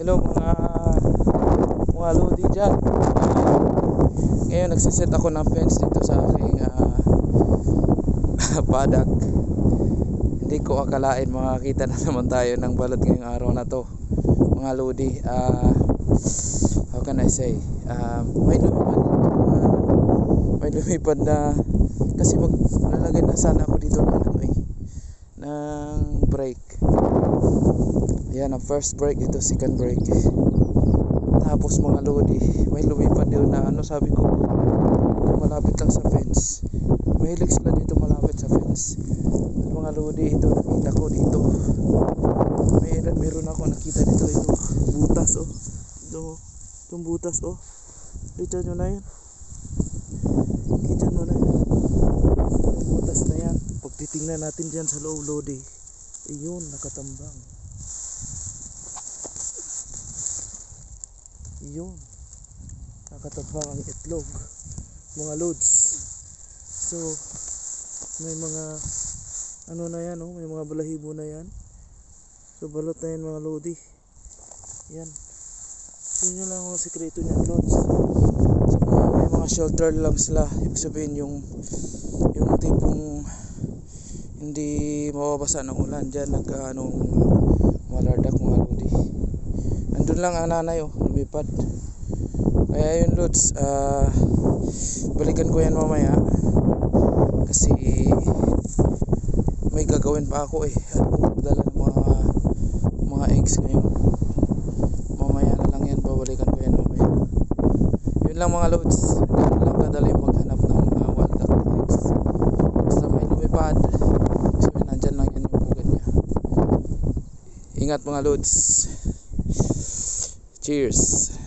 Hello mga lodi dyan. Ngayon nagsiset ako ng fence dito sa aking paddock. Hindi ko akalain makakita na naman tayo ng balot ngayong araw na to mga lodi. How can I say, may lumipad na kasi maglalagay na sana ako dito ng break. Yan ang first break, ito second break. Tapos mga lodi, may lumipad doon na sabi ko, malapit lang sa fence. Mahilig sila dito malapit sa fence. At mga lodi, ito nakita ko dito. Meron ako nakita dito, ito butas itong butas Kita nyo na yan. Kita nyo na yan. Yung butas na yan. Pag titingnan natin dyan sa loob lodi, ayun, nakatambang. Yun, nakatabang ang itlog mga loads. So may mga na yan, may mga balahibo na yan. So balot na yan mga lodi. Yan, so yun lang ang sikreto niyan loads. So may mga shelter lang sila. Ibig sabihin yung tipong hindi mababasa ng ulan. Dyan malardak mga lodi. Andun lang ang nanay lumipad. Kaya yun lods, balikan ko yan mamaya kasi may gagawin pa ako at magdala ng mga eggs ngayon. Mamaya na lang yan, babalikan ko yan mamaya. Yun lang mga lods, hindi lang kadali maghanap ng mga wild duck eggs. Basta may lumipad, so nandyan lang yan yung pugad niya. Ingat mga lods. Cheers.